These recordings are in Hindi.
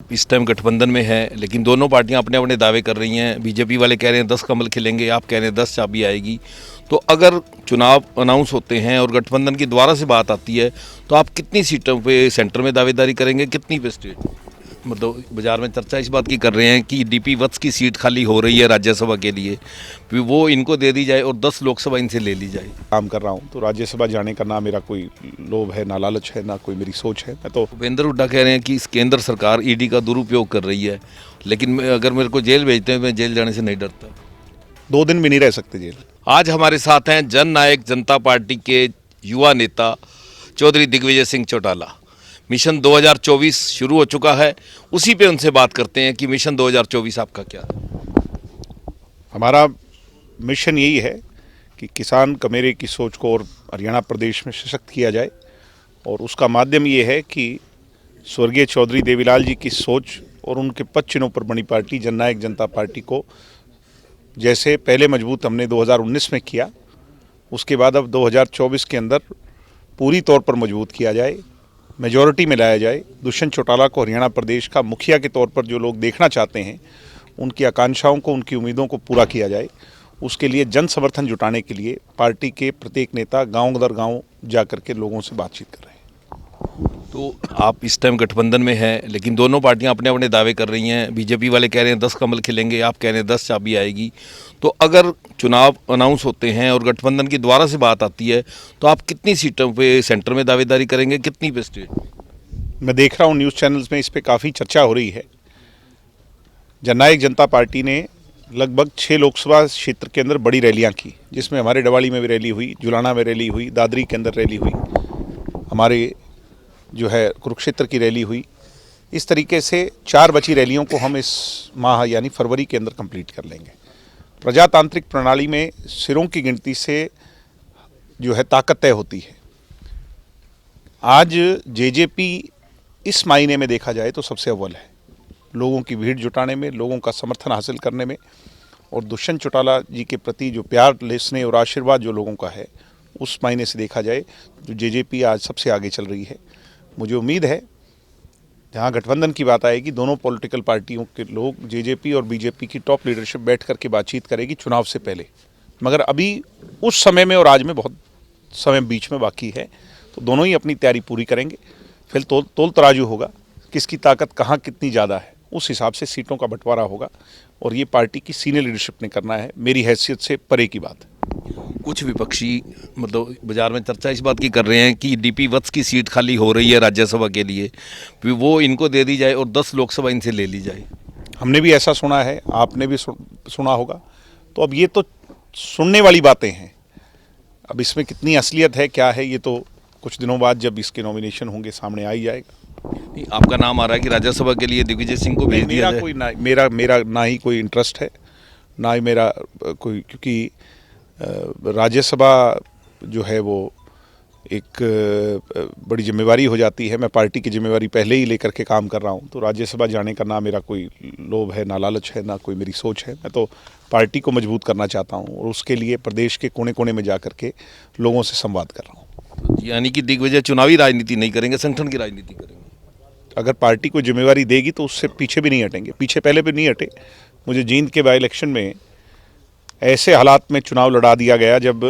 आप इस टाइम गठबंधन में हैं, लेकिन दोनों पार्टियां अपने अपने दावे कर रही हैं। बीजेपी वाले कह रहे हैं 10 कमल खिलेंगे, आप कह रहे हैं 10 चाबी आएगी। तो अगर चुनाव अनाउंस होते हैं और गठबंधन की दोबारा से बात आती है तो आप कितनी सीटों पे सेंटर में दावेदारी करेंगे, कितनी पे स्टेट? मतलब बाजार में चर्चा इस बात की कर रहे हैं कि डीपी वत्स की सीट खाली हो रही है राज्यसभा के लिए, फिर वो इनको दे दी जाए और 10 लोकसभा इनसे ले ली जाए। काम कर रहा हूँ तो राज्यसभा जाने का ना मेरा कोई लोभ है, ना लालच है, ना कोई मेरी सोच है। मैं तो भूपेंद्र हुड्डा कह रहे हैं कि इस केंद्र सरकार ईडी का दुरुपयोग कर रही है, लेकिन अगर मेरे को जेल भेजते हैं मैं जेल जाने से नहीं डरता। 2 दिन भी नहीं रह सकते जेल। आज हमारे साथ हैं जन नायक जनता पार्टी के युवा नेता चौधरी दिग्विजय सिंह चौटाला। मिशन 2024 शुरू हो चुका है, उसी पे उनसे बात करते हैं कि मिशन 2024 आपका क्या है। हमारा मिशन यही है कि किसान कमेरे की सोच को और हरियाणा प्रदेश में सशक्त किया जाए, और उसका माध्यम ये है कि स्वर्गीय चौधरी देवीलाल जी की सोच और उनके पद चिन्हों पर बनी पार्टी जननायक जनता पार्टी को जैसे पहले मजबूत हमने 2019 में किया, उसके बाद अब 2024 के अंदर पूरी तौर पर मजबूत किया जाए, मेजॉरिटी में लाया जाए। दुष्यंत चौटाला को हरियाणा प्रदेश का मुखिया के तौर पर जो लोग देखना चाहते हैं, उनकी आकांक्षाओं को, उनकी उम्मीदों को पूरा किया जाए। उसके लिए जन समर्थन जुटाने के लिए पार्टी के प्रत्येक नेता गांव दर गांव जा कर के लोगों से बातचीत कर रहे हैं। तो आप इस टाइम गठबंधन में हैं, लेकिन दोनों पार्टियां अपने अपने दावे कर रही हैं। बीजेपी वाले कह रहे हैं 10 कमल खिलेंगे, आप कह रहे हैं 10 चाबी आएगी। तो अगर चुनाव अनाउंस होते हैं और गठबंधन की दोबारा से बात आती है तो आप कितनी सीटों पे सेंटर में दावेदारी करेंगे, कितनी पे स्टेट? मैं देख रहा हूँ न्यूज़ चैनल्स में इस पर काफ़ी चर्चा हो रही है। जननायक जनता पार्टी ने लगभग 6 लोकसभा क्षेत्र के अंदर बड़ी रैलियां की, जिसमें हमारे डवाली में भी रैली हुई, जुलाना में रैली हुई, दादरी के अंदर रैली हुई, हमारे जो है कुरुक्षेत्र की रैली हुई। इस तरीके से 4 बची रैलियों को हम इस माह यानी फरवरी के अंदर कंप्लीट कर लेंगे। प्रजातांत्रिक प्रणाली में सिरों की गिनती से जो है ताकत तय होती है। आज जेजेपी इस मायने में देखा जाए तो सबसे अव्वल है, लोगों की भीड़ जुटाने में, लोगों का समर्थन हासिल करने में, और दुष्यंत चौटाला जी के प्रति जो प्यार, स्नेह और आशीर्वाद जो लोगों का है, उस मायने से देखा जाए तो जेजेपी आज सबसे आगे चल रही है। मुझे उम्मीद है जहां गठबंधन की बात आएगी, दोनों पॉलिटिकल पार्टियों के लोग, जेजेपी और बीजेपी की टॉप लीडरशिप बैठ करके बातचीत करेगी चुनाव से पहले। मगर अभी उस समय में और आज में बहुत समय बीच में बाकी है, तो दोनों ही अपनी तैयारी पूरी करेंगे। फिर तोल तराजू होगा, किसकी ताकत कहाँ कितनी ज़्यादा है, उस हिसाब से सीटों का बंटवारा होगा, और ये पार्टी की सीनियर लीडरशिप ने करना है। मेरी हैसियत से परे की बात है। कुछ विपक्षी मतलब बाजार में चर्चा इस बात की कर रहे हैं कि डीपी वत्स की सीट खाली हो रही है राज्यसभा के लिए, फिर वो इनको दे दी जाए और 10 लोकसभा इनसे ले ली जाए। हमने भी ऐसा सुना है, आपने भी सुना होगा। तो अब ये तो सुनने वाली बातें हैं, अब इसमें कितनी असलियत है, क्या है, ये तो कुछ दिनों बाद जब इसके नॉमिनेशन होंगे सामने आ ही जाएगा। नहीं, आपका नाम आ रहा है कि राज्यसभा के लिए दिग्विजय सिंह को भेज दिया जाए। कोई ना, मेरा ना ही कोई इंटरेस्ट है, ना ही मेरा कोई, क्योंकि राज्यसभा जो है वो एक बड़ी जिम्मेवारी हो जाती है। मैं पार्टी की जिम्मेवारी पहले ही लेकर के काम कर रहा हूँ, तो राज्यसभा जाने का ना मेरा कोई लोभ है, ना लालच है, ना कोई मेरी सोच है। मैं तो पार्टी को मजबूत करना चाहता हूँ, और उसके लिए प्रदेश के कोने कोने में जा कर के लोगों से संवाद कर रहा हूँ। यानी कि दिग्विजय चुनावी राजनीति नहीं करेंगे, संगठन की राजनीति करेंगे। अगर पार्टी को जिम्मेवारी देगी तो उससे पीछे भी नहीं हटेंगे, पीछे पहले भी नहीं हटे। मुझे जींद के बाई इलेक्शन में ऐसे हालात में चुनाव लड़ा दिया गया जब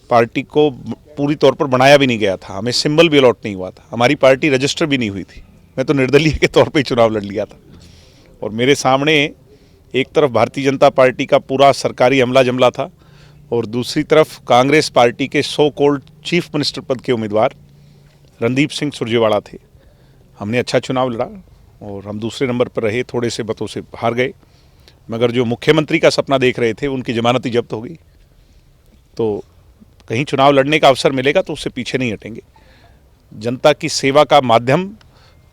पार्टी को पूरी तौर पर बनाया भी नहीं गया था, हमें सिंबल भी अलॉट नहीं हुआ था, हमारी पार्टी रजिस्टर भी नहीं हुई थी। मैं तो निर्दलीय के तौर पे चुनाव लड़ लिया था, और मेरे सामने एक तरफ भारतीय जनता पार्टी का पूरा सरकारी अमला जमला था, और दूसरी तरफ कांग्रेस पार्टी के सो कॉल्ड चीफ मिनिस्टर पद के उम्मीदवार रणदीप सिंह सुरजेवाला थे। हमने अच्छा चुनाव लड़ा और हम दूसरे नंबर पर रहे, थोड़े से मतों से हार गए, मगर जो मुख्यमंत्री का सपना देख रहे थे उनकी जमानत ही जब्त हो गई। तो कहीं चुनाव लड़ने का अवसर मिलेगा तो उससे पीछे नहीं हटेंगे। जनता की सेवा का माध्यम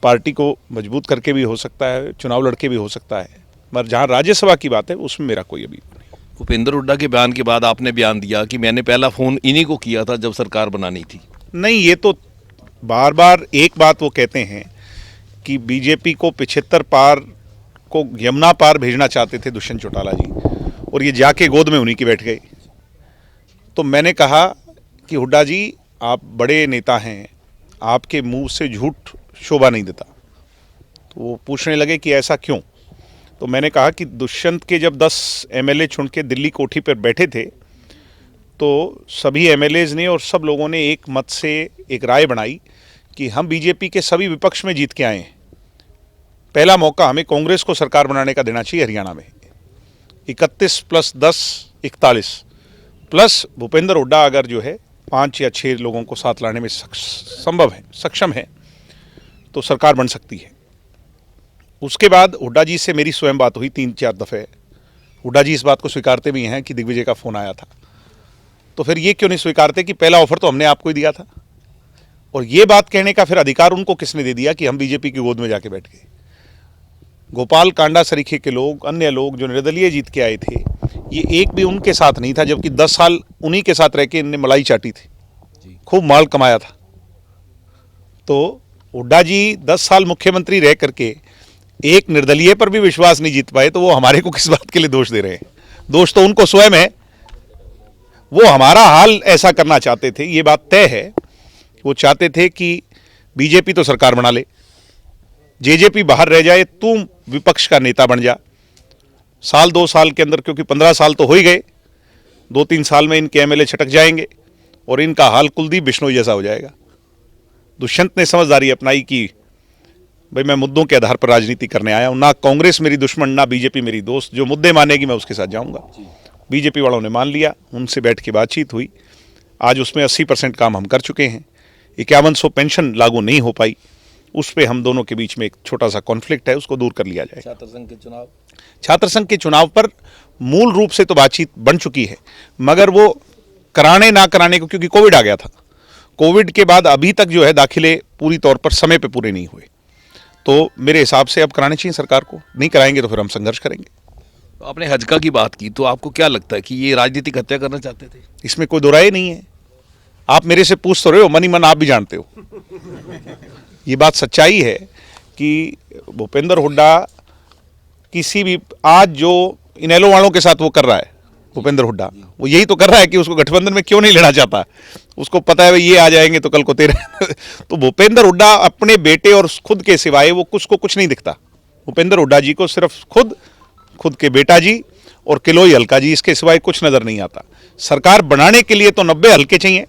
पार्टी को मजबूत करके भी हो सकता है, चुनाव लड़के भी हो सकता है, मगर जहाँ राज्यसभा की बात है उसमें मेरा कोई अभी नहीं। भूपेंद्र हुड्डा के बयान के बाद आपने बयान दिया कि मैंने पहला फ़ोन इन्हीं को किया था जब सरकार बनानी थी। नहीं, ये तो बार बार एक बात वो कहते हैं कि बीजेपी को 75 पार को यमुना पार भेजना चाहते थे दुष्यंत चौटाला जी, और ये जाके गोद में उन्हीं की बैठ गए। तो मैंने कहा कि हुड्डा जी, आप बड़े नेता हैं, आपके मुंह से झूठ शोभा नहीं देता। तो वो पूछने लगे कि ऐसा क्यों। तो मैंने कहा कि दुष्यंत के जब 10 एमएलए चुन के दिल्ली कोठी पर बैठे थे तो सभी एमएलएज ने और सब लोगों ने एक मत से एक राय बनाई कि हम बीजेपी के सभी विपक्ष में जीत के आए हैं, पहला मौका हमें कांग्रेस को सरकार बनाने का देना चाहिए हरियाणा में। 31 + 10 41 प्लस भूपेंद्र हुड्डा अगर जो है 5 या 6 लोगों को साथ लाने में संभव है, सक्षम है, तो सरकार बन सकती है। उसके बाद हुड्डा जी से मेरी स्वयं बात हुई 3-4 दफ़े। हुड्डा जी इस बात को स्वीकारते भी हैं कि दिग्विजय का फ़ोन आया था। तो फिर ये क्यों नहीं स्वीकारते कि पहला ऑफर तो हमने आपको ही दिया था। और ये बात कहने का फिर अधिकार उनको किसने दे दिया कि हम बीजेपी की गोद में जाके बैठ गए। गोपाल कांडा सरीखे के लोग, अन्य लोग जो निर्दलीय जीत के आए थे, ये एक भी उनके साथ नहीं था, जबकि 10 साल उन्हीं के साथ रह के इनने मलाई चाटी थी, खूब माल कमाया था। तो हुड्डा जी 10 साल मुख्यमंत्री रह करके एक निर्दलीय पर भी विश्वास नहीं जीत पाए, तो वो हमारे को किस बात के लिए दोष दे रहे हैं? दोष तो उनको स्वयं है। वो हमारा हाल ऐसा करना चाहते थे, ये बात तय है। वो चाहते थे कि बीजेपी तो सरकार बना ले, जेजेपी बाहर रह जाए, तुम विपक्ष का नेता बन जा। 1-2 साल के अंदर, क्योंकि 15 साल तो हो ही गए, 2-3 साल में इनके एमएलए छटक जाएंगे और इनका हाल कुलदीप बिश्नोई जैसा हो जाएगा। दुष्यंत ने समझदारी अपनाई कि भाई मैं मुद्दों के आधार पर राजनीति करने आया हूं, ना कांग्रेस मेरी दुश्मन ना बीजेपी मेरी दोस्त, जो मुद्दे मानेगी मैं उसके साथ जाऊंगा। बीजेपी वालों ने मान लिया, उनसे बैठ के बातचीत हुई, आज उसमें 80% काम हम कर चुके हैं। 5100 पेंशन लागू नहीं हो पाई, उस पर हम दोनों के बीच में एक छोटा सा कॉन्फ्लिक्ट है, उसको दूर कर लिया जाए। छात्र संघ के चुनाव पर मूल रूप से तो बातचीत बन चुकी है, मगर वो कराने ना कराने को, क्योंकि कोविड आ गया था, कोविड के बाद अभी तक जो है दाखिले पूरी तौर पर समय पे पूरे नहीं हुए। तो मेरे हिसाब से अब कराने चाहिए सरकार को, नहीं कराएंगे तो फिर हम संघर्ष करेंगे। तो आपने हजका की बात की, तो आपको क्या लगता है कि ये राजनीतिक हत्या करना चाहते थे? इसमें कोई दो राय नहीं है। आप मेरे से पूछ तो रहे हो, मन ही मन आप भी जानते हो। ये बात सच्चाई है कि भूपेंद्र हुड्डा किसी भी, आज जो इनेलो वालों के साथ वो कर रहा है भूपेंद्र हुड्डा, वो यही तो कर रहा है कि उसको गठबंधन में क्यों नहीं लेना चाहता। उसको पता है ये आ जाएंगे तो कल को तेरे तो भूपेंद्र हुड्डा अपने बेटे और खुद के सिवाय वो कुछ नहीं दिखता। भूपेंद्र हुड्डा जी को सिर्फ खुद के बेटा जी और किलोई हल्का जी, इसके सिवाय कुछ नजर नहीं आता। सरकार बनाने के लिए तो 90 हल्के चाहिए,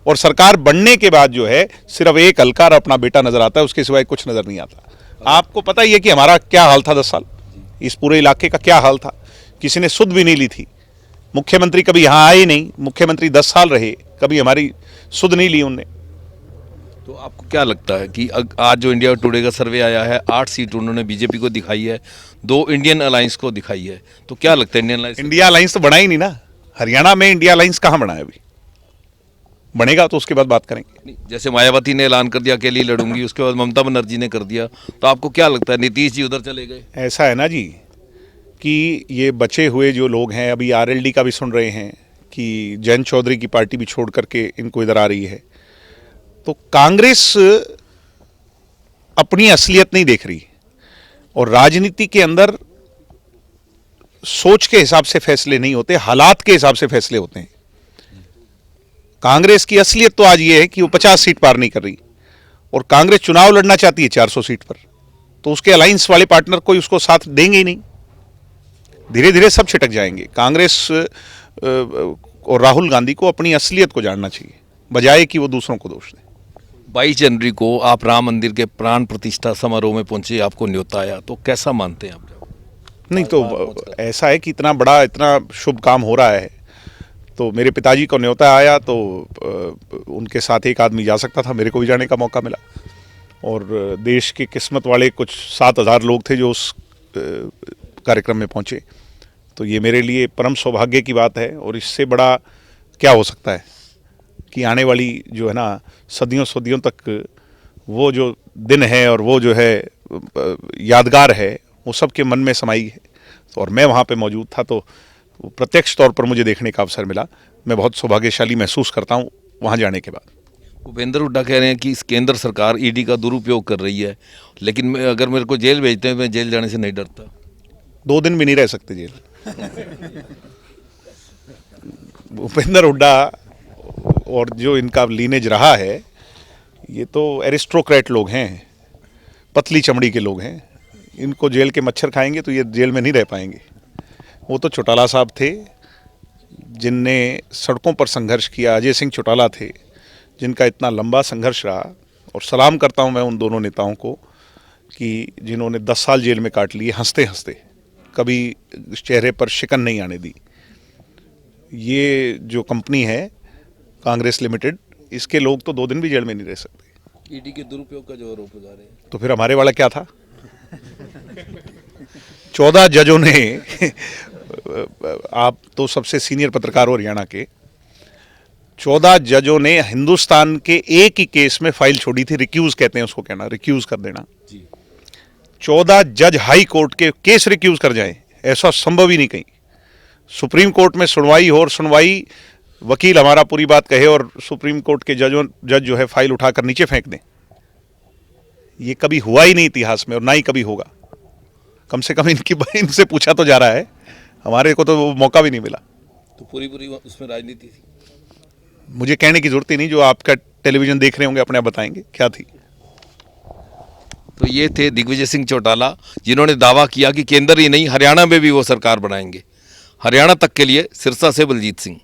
और सरकार बनने के बाद जो है सिर्फ एक हल्का और अपना बेटा नजर आता है, उसके सिवाय कुछ नजर नहीं आता। आपको पता ही है कि हमारा क्या हाल था 10 साल, इस पूरे इलाके का क्या हाल था। किसी ने सुध भी नहीं ली थी, मुख्यमंत्री कभी यहाँ आए नहीं, मुख्यमंत्री 10 साल रहे, कभी हमारी सुध नहीं ली उनने। तो आपको क्या लगता है कि आज जो इंडिया टुडे का सर्वे आया है, 8 सीट उन्होंने बीजेपी को दिखाई है, 2 इंडियन अलायंस को दिखाई है, तो क्या लगता है इंडियन अलायंस तो बना ही नहीं ना। हरियाणा में इंडिया अलायंस कहाँ बना है? अभी बनेगा तो उसके बाद बात करेंगे। जैसे मायावती ने ऐलान कर दिया अकेली लड़ूंगी, उसके बाद ममता बनर्जी ने कर दिया, तो आपको क्या लगता है नीतीश जी उधर चले गए? ऐसा है ना जी कि ये बचे हुए जो लोग हैं, अभी आरएलडी का भी सुन रहे हैं कि जयंत चौधरी की पार्टी भी छोड़ करके इनको इधर आ रही है। तो कांग्रेस अपनी असलियत नहीं देख रही, और राजनीति के अंदर सोच के हिसाब से फैसले नहीं होते, हालात के हिसाब से फैसले होते हैं। कांग्रेस की असलियत तो आज ये है कि वो 50 सीट पार नहीं कर रही, और कांग्रेस चुनाव लड़ना चाहती है 400 सीट पर, तो उसके अलायंस वाले पार्टनर कोई उसको साथ देंगे ही नहीं। धीरे धीरे सब छिटक जाएंगे। कांग्रेस और राहुल गांधी को अपनी असलियत को जानना चाहिए, बजाय कि वो दूसरों को दोष दें। 22 जनवरी को आप राम मंदिर के प्राण प्रतिष्ठा समारोह में पहुंचे, आपको न्योता आया, तो कैसा मानते हैं आप? नहीं, तो ऐसा है कि इतना बड़ा, इतना शुभ काम हो रहा है, तो मेरे पिताजी को न्योता आया, तो उनके साथ एक आदमी जा सकता था, मेरे को भी जाने का मौका मिला। और देश के किस्मत वाले कुछ 7000 लोग थे जो उस कार्यक्रम में पहुंचे, तो ये मेरे लिए परम सौभाग्य की बात है। और इससे बड़ा क्या हो सकता है कि आने वाली जो है ना सदियों सदियों तक वो जो दिन है और वो जो है यादगार है, वो सबके मन में समाई है। और मैं वहाँ पे मौजूद था, तो प्रत्यक्ष तौर पर मुझे देखने का अवसर मिला। मैं बहुत सौभाग्यशाली महसूस करता हूँ वहाँ जाने के बाद। भूपेंद्र हुड्डा कह रहे हैं कि इस केंद्र सरकार ईडी का दुरुपयोग कर रही है, लेकिन अगर मेरे को जेल भेजते हैं मैं जेल जाने से नहीं डरता। 2 दिन भी नहीं रह सकते जेल। भूपेंद्र हुड्डा और जो इनका लीनेज रहा है, ये तो एरिस्टोक्रेट लोग हैं। पतली चमड़ी के लोग हैं, इनको जेल के मच्छर खाएंगे तो ये जेल में नहीं रह पाएंगे। वो तो चौटाला साहब थे जिनने सड़कों पर संघर्ष किया, अजय सिंह चौटाला थे जिनका इतना लंबा संघर्ष रहा, और सलाम करता हूं मैं उन दोनों नेताओं को कि जिन्होंने 10 साल जेल में काट लिए हंसते हंसते, कभी चेहरे पर शिकन नहीं आने दी। ये जो कंपनी है कांग्रेस लिमिटेड, इसके लोग तो 2 दिन भी जेल में नहीं रह सकते। ईडी के दुरुपयोग का जो आरोप लगा रहे हैं, तो फिर हमारे वाला क्या था? 14 जजों ने आप तो सबसे सीनियर पत्रकार हो हरियाणा के, 14 जजों ने हिंदुस्तान के एक ही केस में फाइल छोड़ी थी, रिक्यूज कहते हैं उसको, कहना रिक्यूज कर देना। 14 जज हाई कोर्ट के केस रिक्यूज कर जाएं, ऐसा संभव ही नहीं कहीं। सुप्रीम कोर्ट में सुनवाई हो और सुनवाई वकील हमारा पूरी बात कहे और सुप्रीम कोर्ट के जज जो है फाइल उठाकर नीचे फेंक दें, ये कभी हुआ ही नहीं इतिहास में और ना ही कभी होगा। कम से कम इनसे पूछा तो जा रहा है, हमारे को तो वो मौका भी नहीं मिला। तो पूरी उसमें राजनीति थी। मुझे कहने की जरूरत ही नहीं, जो आपका टेलीविजन देख रहे होंगे अपने आप बताएंगे क्या थी। तो ये थे दिग्विजय सिंह चौटाला, जिन्होंने दावा किया कि केंद्र ही नहीं हरियाणा में भी वो सरकार बनाएंगे। हरियाणा तक के लिए सिरसा से बलजीत सिंह।